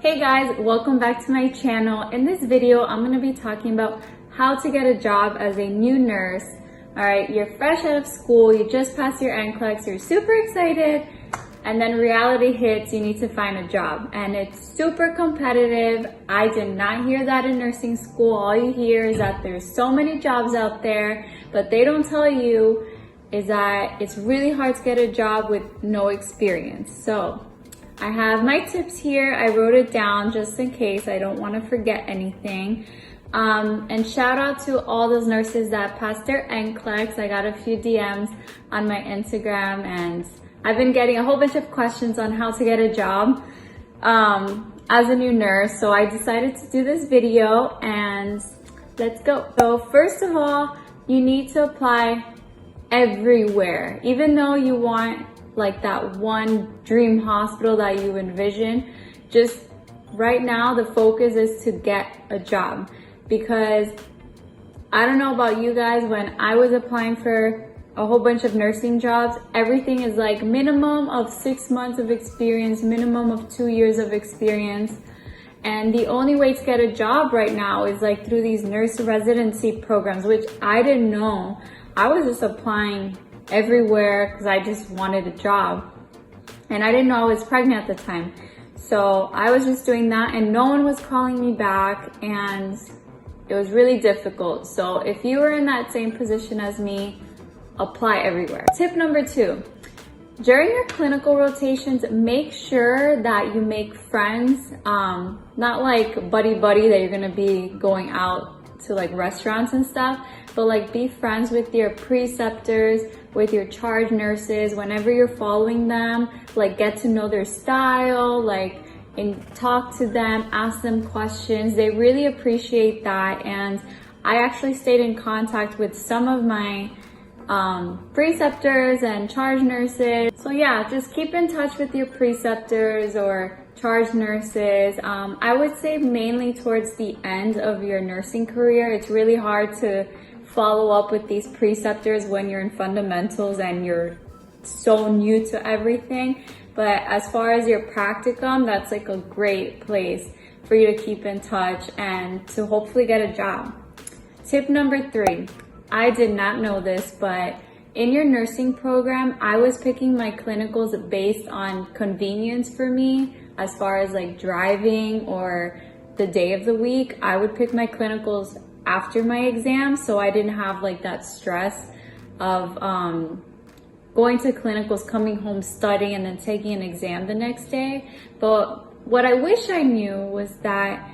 Hey guys, welcome back to my channel. In this video, I'm going to be talking about how to get a job as a new nurse. Alright, you're fresh out of school, you just passed your NCLEX, you're super excited, and then reality hits, you need to find a job. And it's super competitive. I did not hear that in nursing school. All you hear is that there's so many jobs out there, but they don't tell you is that it's really hard to get a job with no experience. So I have my tips here. I wrote it down just in case. I don't want to forget anything. And shout out to all those nurses that passed their NCLEX. I got a few DMs on my Instagram and I've been getting a whole bunch of questions on how to get a job as a new nurse. So I decided to do this video and let's go. So first of all, you need to apply everywhere. Even though you want like that one dream hospital that you envision, just right now the focus is to get a job. Because I don't know about you guys, when I was applying for a whole bunch of nursing jobs, everything is like minimum of 6 months of experience, minimum of 2 years of experience. And the only way to get a job right now is like through these nurse residency programs, which I didn't know. I was just applying everywhere because I just wanted a job. And I didn't know I was pregnant at the time. So I was just doing that and no one was calling me back and it was really difficult. So if you were in that same position as me, apply everywhere. Tip number 2, during your clinical rotations, make sure that you make friends, not like buddy-buddy that you're gonna be going out to like restaurants and stuff, but like be friends with your preceptors, with your charge nurses. Whenever you're following them, like get to know their style, like and talk to them, ask them questions. They really appreciate that. And I actually stayed in contact with some of my preceptors and charge nurses. So yeah, just keep in touch with your preceptors or charge nurses. I would say mainly towards the end of your nursing career. It's really hard to follow up with these preceptors when you're in fundamentals and you're so new to everything. But as far as your practicum, that's like a great place for you to keep in touch and to hopefully get a job. Tip number 3, I did not know this, but in your nursing program, I was picking my clinicals based on convenience for me. As far as like driving or the day of the week, I would pick my clinicals after my exam, so I didn't have like that stress of going to clinicals, coming home, studying, and then taking an exam the next day. But what I wish I knew was that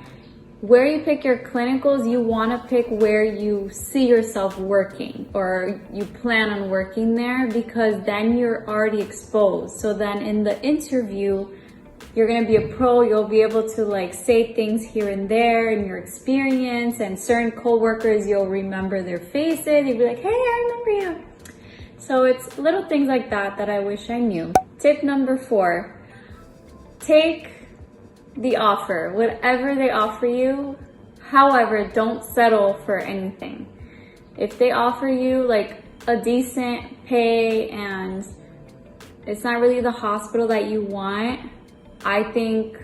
where you pick your clinicals, you want to pick where you see yourself working or you plan on working there, because then you're already exposed. So then in the interview, you're going to be a pro. You'll be able to like say things here and there in your experience, and certain coworkers, you'll remember their faces. You'll be like, hey, I remember you. So it's little things like that that I wish I knew. Tip number 4, take the offer, whatever they offer you. However, don't settle for anything. If they offer you like a decent pay and it's not really the hospital that you want, I think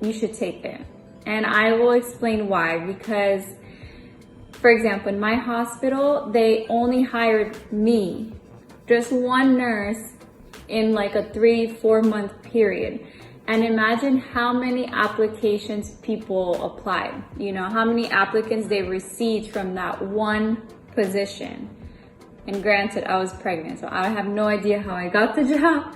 you should take it. And I will explain why. Because, for example, in my hospital, they only hired me, just one nurse, in like a 3-4 month period. And imagine how many applications people applied, you know, how many applicants they received from that one position. And granted, I was pregnant, so I have no idea how I got the job.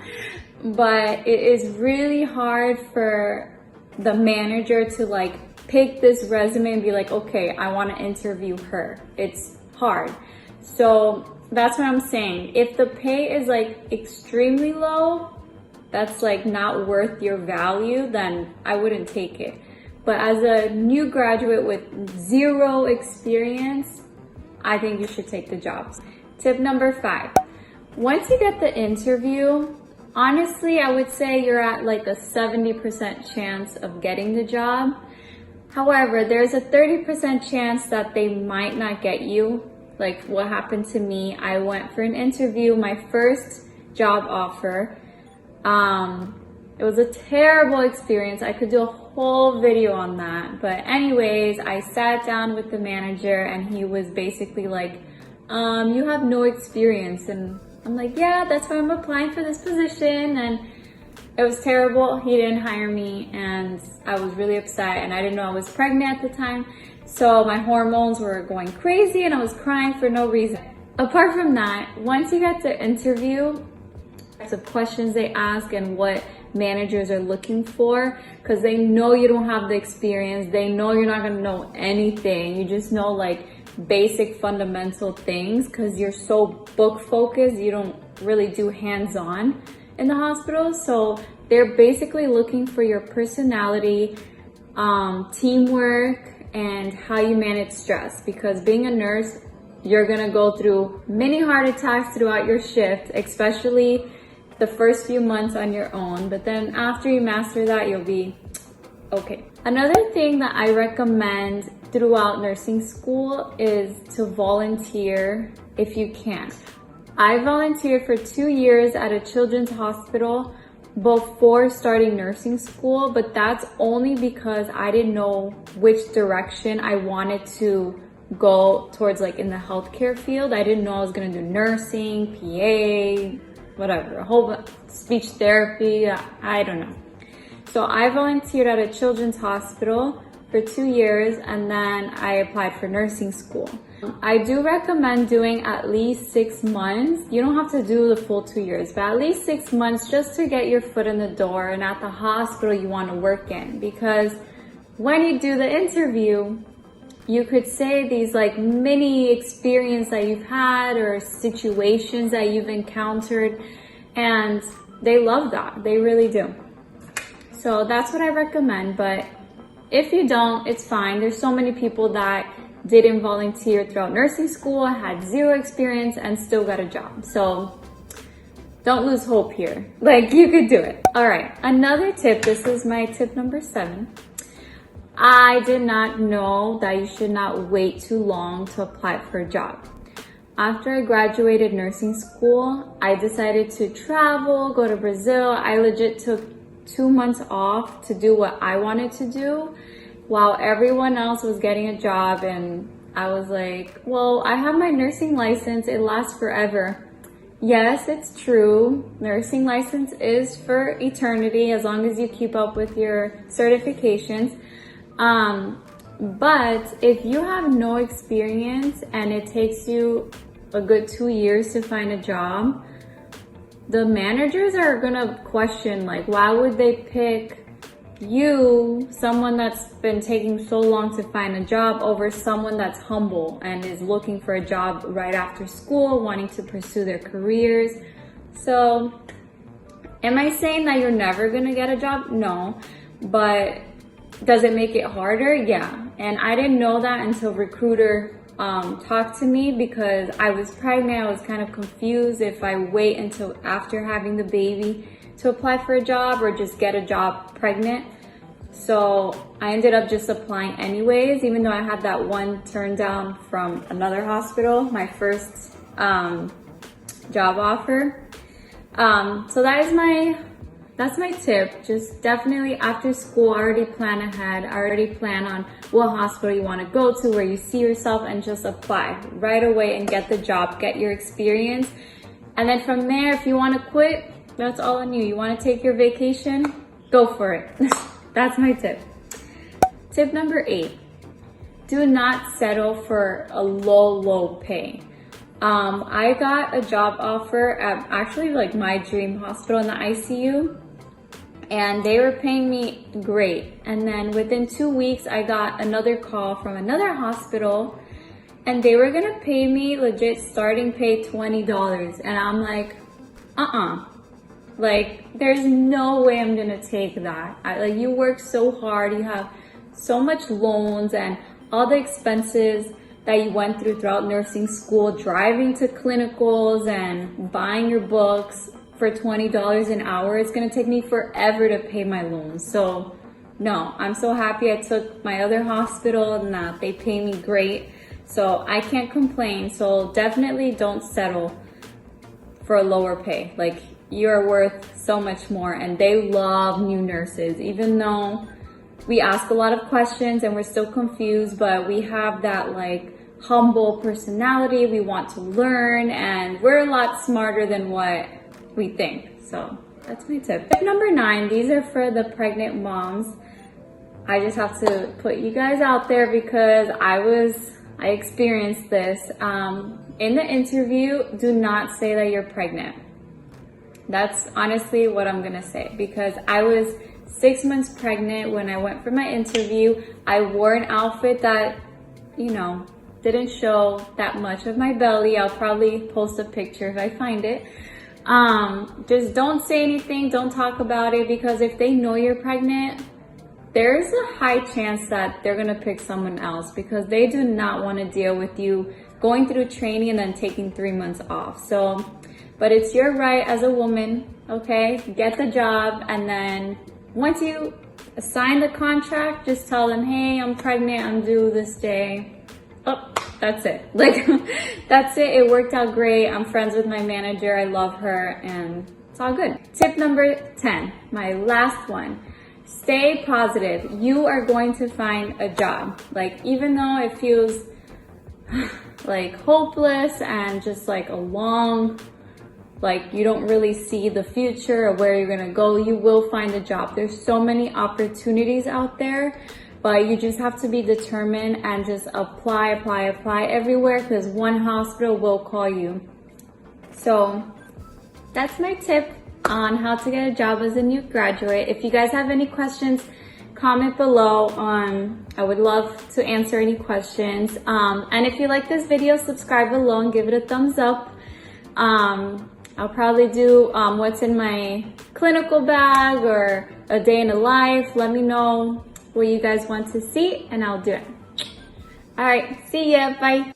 But it is really hard for the manager to like pick this resume and be like, okay, I want to interview her. It's hard. So that's what I'm saying. If the pay is like extremely low, that's like not worth your value, then I wouldn't take it. But as a new graduate with 0 experience, I think you should take the job. Tip number 5, once you get the interview, honestly, I would say you're at like a 70% chance of getting the job. However, there's a 30% chance that they might not get you. Like what happened to me, I went for an interview, my first job offer. It was a terrible experience. I could do a whole video on that. But anyways, I sat down with the manager and he was basically like, you have no experience. And I'm like, yeah, that's why I'm applying for this position. And it was terrible. He didn't hire me and I was really upset, and I didn't know I was pregnant at the time. So my hormones were going crazy and I was crying for no reason. Apart from that, once you get to interview, the questions they ask and what managers are looking for, because they know you don't have the experience. They know you're not going to know anything. You just know like basic fundamental things because you're so book focused. You don't really do hands-on in the hospital. So they're basically looking for your personality, teamwork, and how you manage stress, because being a nurse, you're gonna go through many heart attacks throughout your shift, especially the first few months on your own. But then after you master that, you'll be okay. Another thing that I recommend throughout nursing school is to volunteer if you can. I volunteered for 2 years at a children's hospital before starting nursing school, but that's only because I didn't know which direction I wanted to go towards, like in the healthcare field. I didn't know I was gonna do nursing, PA, whatever, a whole speech therapy, I don't know. So I volunteered at a children's hospital for 2 years and then I applied for nursing school. I do recommend doing at least 6 months. You don't have to do the full 2 years, but at least 6 months just to get your foot in the door and at the hospital you want to work in. Because when you do the interview, you could say these like mini experience that you've had or situations that you've encountered, and they love that. They really do. So that's what I recommend. But if you don't, it's fine. There's so many people that didn't volunteer throughout nursing school, had zero experience, and still got a job. So don't lose hope here. Like, you could do it. All right, another tip. This is my tip number 7. I did not know that you should not wait too long to apply for a job. After I graduated nursing school, I decided to travel, go to Brazil. I legit took 2 months off to do what I wanted to do while everyone else was getting a job. And I was like, well, I have my nursing license. It lasts forever. Yes, it's true. Nursing license is for eternity as long as you keep up with your certifications. But if you have no experience and it takes you a good 2 years to find a job, the managers are gonna question, like, why would they pick you, someone that's been taking so long to find a job, over someone that's humble and is looking for a job right after school, wanting to pursue their careers. So, am I saying that you're never gonna get a job? No, but does it make it harder? Yeah. And I didn't know that until recruiter talked to me, because I was pregnant. I was kind of confused if I wait until after having the baby to apply for a job or just get a job pregnant. So I ended up just applying anyways, even though I had that one turn down from another hospital, my first job offer. So that's my tip. Just definitely after school, already plan ahead. Already plan on what hospital you want to go to, where you see yourself, and just apply right away and get the job, get your experience. And then from there, if you want to quit, that's all on you. You want to take your vacation, go for it. That's my tip. Tip number 8, do not settle for a low pay. I got a job offer at actually like my dream hospital in the ICU, and they were paying me great. And then within 2 weeks, I got another call from another hospital, and they were gonna pay me legit starting pay $20. And I'm like, like, there's no way I'm gonna take that. Like, you work so hard, you have so much loans and all the expenses that you went throughout nursing school, driving to clinicals and buying your books for $20 an hour. It's gonna take me forever to pay my loans. So no, I'm so happy I took my other hospital and that they pay me great. So I can't complain. So definitely don't settle for a lower pay. Like, you're worth so much more. And they love new nurses, even though we ask a lot of questions and we're still confused, but we have that like humble personality. We want to learn, and we're a lot smarter than what we think. So that's my tip. Tip number 9, these are for the pregnant moms. I just have to put you guys out there because I experienced this. In the interview, do not say that you're pregnant. That's honestly what I'm gonna say, because I was 6 months pregnant when I went for my interview. I wore an outfit that, you know, didn't show that much of my belly. I'll probably post a picture if I find it. Just don't say anything, don't talk about it, because if they know you're pregnant, there's a high chance that they're gonna pick someone else, because they do not want to deal with you going through training and then taking 3 months off. So, but it's your right as a woman, okay? Get the job, and then once you sign the contract, just tell them, hey, I'm pregnant, I'm due this day. Oh, that's it. Like, that's it. It worked out great. I'm friends with my manager. I love her, and it's all good. Tip number 10, my last one. Stay positive. You are going to find a job. Like, even though it feels like hopeless and just like a long, like you don't really see the future or where you're gonna go, you will find a job. There's so many opportunities out there, but you just have to be determined and just apply everywhere, because one hospital will call you. So that's my tip on how to get a job as a new graduate. If you guys have any questions, comment below. I would love to answer any questions. And if you like this video, subscribe below and give it a thumbs up. I'll probably do what's in my clinical bag or a day in the life. Let me know what you guys want to see, and I'll do it. All right, see ya, bye.